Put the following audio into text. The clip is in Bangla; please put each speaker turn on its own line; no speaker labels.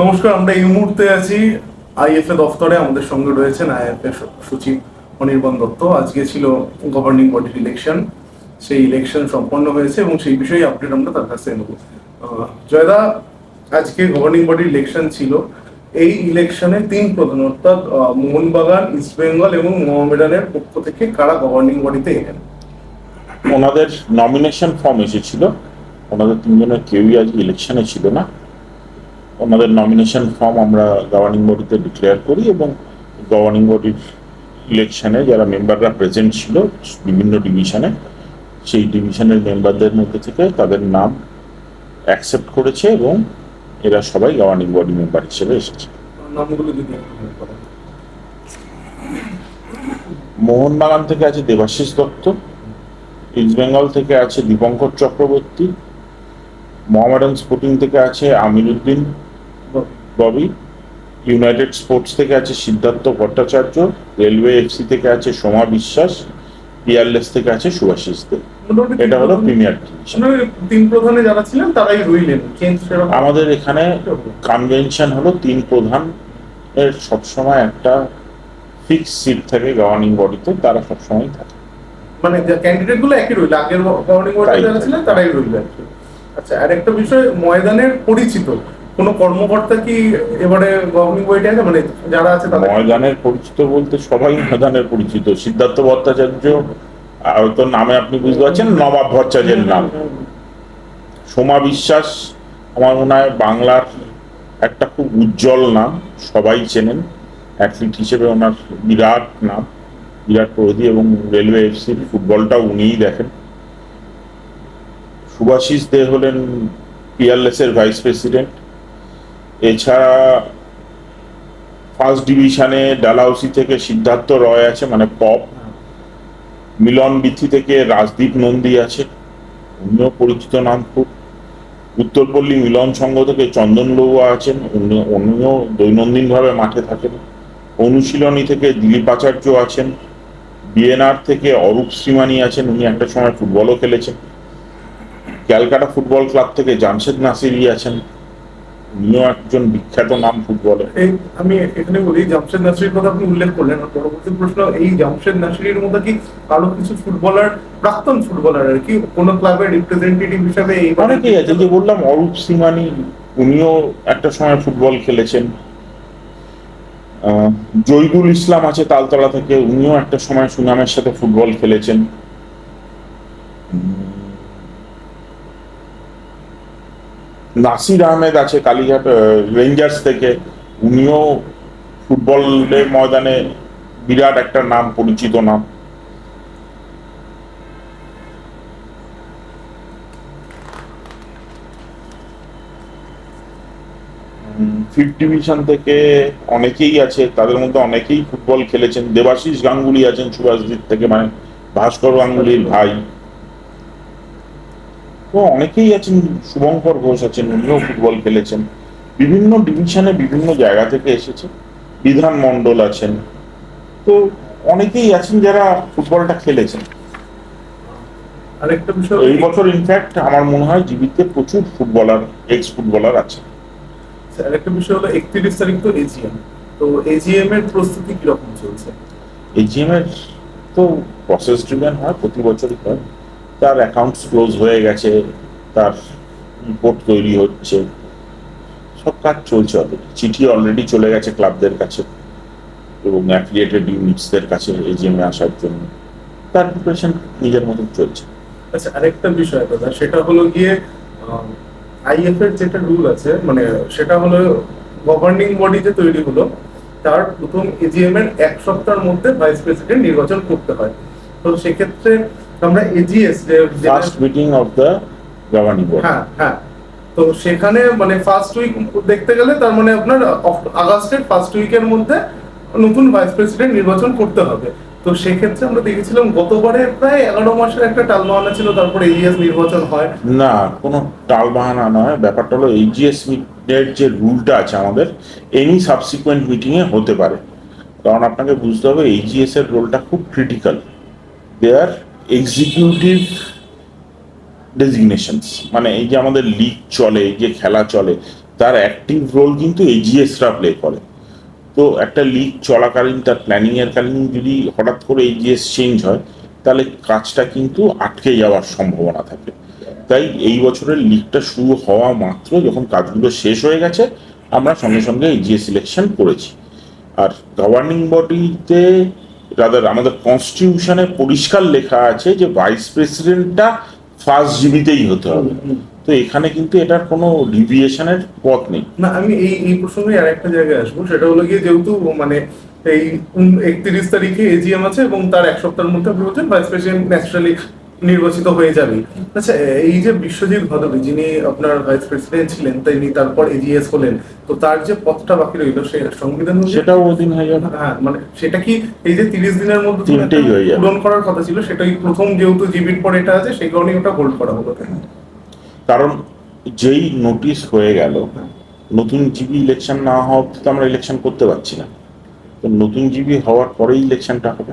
নমস্কার, আমরা এই মুহূর্তে আছি আইএফএ দফতরে। আমাদের সঙ্গে রয়েছেন আইএফএ সচিব অনির্বাণ দত্ত। আজকে ছিল গভর্নিং বডির ইলেকশন, সেই ইলেকশন সম্পন্ন হয়েছে এবং সেই বিষয়ে আপডেট আমরা তার কাছে নেব। জয়দা, আজকে গভর্নিং বডির ইলেকশন ছিল। এই ইলেকশনে তিন প্রধান, অর্থাৎ মোহনবাগান, ইস্ট বেঙ্গল এবং মোহামেডানের পক্ষ থেকে কারা গভর্নিং বডিতে এলেন?
ওনাদের নমিনেশন ফর্ম এসেছিল। ওনাদের তিনজনের কেউই আজ ইলেকশনে ছিল না। ওনাদের নমিনেশন ফর্ম আমরা গভর্নিং বডিতে ডিক্লেয়ার করি এবং গভর্নিং বডির ইলেকশনে যারা মেম্বাররা প্রেজেন্ট ছিল বিভিন্ন ডিভিশনে, সেই ডিভিশনের মেম্বারদের মধ্যে থেকে তাদের নাম অ্যাকসেপ্ট করেছে এবং এরা সবাই গভর্নিং বডি মেম্বার হিসেবে এসেছে।
নামগুলো যদি একটু মনে করেন।
মোহনবাগান থেকে আছে দেবাশিস দত্ত, ইস্ট বেঙ্গল থেকে আছে দীপঙ্কর চক্রবর্তী, মোহামেডান স্পোর্টিং থেকে আছে আমিরুদ্দিন ববি, ইউনাইটেড স্পোর্টস থেকে আছে সিদ্ধার্থ ভট্টাচার্য, রেলওয়ে এফসি থেকে আছে সোমা বিশ্বাস, পিয়ারলেস থেকে আছে সুভাষিস দে। এটা হলো প্রিমিয়ার ডিভিশন।
তিন প্রধানে যারা ছিলেন তারাই রইলেন।
আমাদের এখানে কনভেনশন হলো তিন প্রধান এর সবসময় একটা ফিক্স সিট থাকে গভর্নিং বডিতে, তারা সবসময় থাকে।
মানে ক্যান্ডিডেট গুলো একই রইল, আগের গভর্নিং বডি যারা ছিলেন তারাই রইল। আচ্ছা, আর একটা বিষয়, ময়দানের পরিচিত কোন কর্মকর্তা কি এবারে গভর্নিং বডিতে আছে? মানে যারা আছে তাদের
ময়দানের পরিচিত বলতে সবাই ময়দানের পরিচিত। সিদ্ধার্থ ভট্টাচার্য হয়তো নামে আপনি বুঝতে পারছেন, নবাব ভট্টাচার্যের নাম। সোমা বিশ্বাস আমার মনে হয় বাংলার একটা খুব উজ্জ্বল নাম, সবাই চেনেন। অ্যাথলিট হিসেবে ওনার বিরাট নাম, বিরাট প্রগতি, এবং রেলওয়ে এফসির ফুটবলটাও উনিই দেখেন। সুভাষিস দে হলেন পিয়ারলেসের ভাইস প্রেসিডেন্ট। এছাড়া ফার্স্ট ডিভিশনে ডালহাউসি থেকে সিদ্ধার্থ রয় আছে, মানে পপ। মিলন বিথি থেকে রাজদীপ নন্দী আছে, উনিও পরিচিত নাম খুব। উত্তরপল্লী মিলন সংঘ থেকে চন্দন লৌয়া আছেন, উনিও দৈনন্দিনভাবে মাঠে থাকেন। অনুশীলনী থেকে দিলীপ আচার্য আছেন। বিএনআর থেকে অরূপ শ্রীমানি আছেন, উনি একটা সময় ফুটবলও খেলেছেন। ক্যালকাটা ফুটবল ক্লাব থেকে জামশেদ নাসিরি আছেন, উনিও একজন বিখ্যাত নাম ফুটবলে।
আমি এখানে বলি, জামশেদ নাসিরির কথা আপনি উল্লেখ করলেন। পরবর্তী প্রশ্ন, এই জামশেদ নাসিরির মধ্যে কি আরো কিছু ফুটবলার, প্রাক্তন ফুটবলার আর কি, কোন ক্লাবের রিপ্রেজেন্টেটিভ হিসেবে
অনেকেই আছে। যে বললাম অরূপ শ্রীমানি, উনিও একটা সময় ফুটবল খেলেছেন। জহিদুল ইসলাম আছে তালতলা থেকে, উনিও একটা সময় সুনামের সাথে ফুটবল খেলেছেন। নাসির আহমেদ আছে কালীঘাট রেঞ্জার্স থেকে, উনিও ফুটবলের ময়দানে বিরাট একটা নাম, পরিচিত নাম। ফিফথ ডিভিশন থেকে অনেকেই আছে, তাদের মধ্যে অনেকেই ফুটবল খেলেছেন। দেবাশিস গাঙ্গুলি আছেন সুভাষজিৎ থেকে, মানে ভাস্কর গাঙ্গুলির ভাই। তো অনেকেই আছেন, শুভঙ্কর ঘোষ আছেন, উনিও ফুটবল খেলেছেন। বিভিন্ন ডিভিশনে বিভিন্ন জায়গা থেকে এসেছে। বিধান মণ্ডল আছেন। তো অনেকেই আছেন যারা ফুটবলটা খেলেছেন।
আরেকটা বিষয়,
এই বছর ইনফ্যাক্ট আমার মনে হয় জীবিতে প্রচুর ফুটবলার, এক্স ফুটবলার আছে।
আরেকটা বিষয় হলো 31 তারিখ তো এজিএম। তো এজিএম এর প্রস্তুতি কিরকম চলছে?
এজিএম এর তো প্রসেস ড্রিভেন হয়, প্রতি বছরই হয়। তার অ্যাকাউন্টস ক্লোজ হয়ে গেছে, তার রিপোর্ট তৈরি হচ্ছে, সব কাজ চলছে। অলরেডি চিঠি অলরেডি চলে গেছে ক্লাবদের কাছে এবং অ্যাফিলিয়েটেড ইউনিটসদের কাছে এজিএম এ আসার জন্য। তার প্রিপারেশন নিজের মতো চলছে।
আচ্ছা, আরেকটা বিষয় দাদা, সেটা হলো গিয়ে আইএফ এর যেটা রুল আছে, মানে সেটা হলো গভর্নিং বডি যে তৈরি হলো তার প্রথম এজিএম এর এক সপ্তাহের মধ্যে ভাইস প্রেসিডেন্ট নির্বাচন করতে হয়। তো সেক্ষেত্রে আমরা এজিএস যে
first meeting of the governing body,
হ্যাঁ হ্যাঁ, তো সেখানে মানে ফার্স্ট উইক দেখতে গেলে তার মানে আপনার আগস্টের ফার্স্ট উইকের মধ্যে নতুন ভাইস প্রেসিডেন্ট নির্বাচন করতে হবে। তো সেক্ষেত্রে আমরা দেখেছিলাম গতবারে প্রায় 11 মাসের একটা টালবাহানা ছিল, তারপরে এজিএস নির্বাচন হয়
না। কোনো টালবাহানা নয়, ব্যাপারটা হলো এইচজিএস এর যে রুলটা আছে আমাদের, এনি সাবসিকুয়েন্ট মিটিং এ হতে পারে। কারণ আপনাকে বুঝতে হবে এইচজিএস এর রোলটা খুব ক্রিটিক্যাল। দে আর এক্সিকিউটিভ ডেজিগনেশনস, মানে এই যে আমাদের লিগ চলে, এই যে খেলা চলে, তার অ্যাক্টিভ রোল কিন্তু এজিএসরা প্লে করে। তো একটা লিগ চলাকালীন তার প্ল্যানিং এর কালীন যদি হঠাৎ করে এজিএস চেঞ্জ হয়, তাহলে কাজটা কিন্তু আটকে যাওয়ার সম্ভাবনা থাকে। তাই এই বছরের লিগটা শুরু হওয়া মাত্র যখন কাজগুলো শেষ হয়ে গেছে, আমরা সঙ্গে সঙ্গে এজিএস সিলেকশন করেছি। আর গভর্নিং বডিতে রাদার আমাদের কনস্টিটিউশনে পরিষ্কার লেখা আছে যে ভাইস প্রেসিডেন্টটা ফার্স্ট জিবিতেই হতে হবে। তো এখানে কিন্তু এটার কোনো ডিভিয়েশনের পথ নেই।
না, আমি এই প্রসঙ্গে আর একটা জায়গায় আসবো, সেটা হলো গিয়ে যেহেতু মানে এই 31 তারিখে এজিএম আছে এবং তার এক সপ্তাহের মধ্যে আপনি বলছেন ভাইস প্রেসিডেন্ট ন্যাচারালি নির্বাচিত হয়ে যাবে। আচ্ছা, এই যে বিশ্বজিৎ ভদবী যিনি আপনার ভাইস প্রেসিডেন্ট ছিলেন, তিনি তারপর এজিএস হলেন, তো তার যে পথটা বাকি রইল সে সংবিধান অনুযায়ী-
সেটাও ওদিন হয়ে যাবে।
হ্যাঁ, মানে সেটা কি এই যে 30 দিনের মধ্যে তো
তিনটেই হয়ে যাবে।
পূরণ করার কথা ছিল, সেটাই প্রথম যেহেতু জিবির পর এটা আছে সেই কারণেই ওটা হোল্ড করা হলো।
কারণ যেই নোটিশ হয়ে গেল, নতুন জিবি ইলেকশন না হওয়া অব্দি তো আমরা ইলেকশন করতে পারছি না। তো নতুন জিবি হওয়ার পরেই ইলেকশনটা হবে।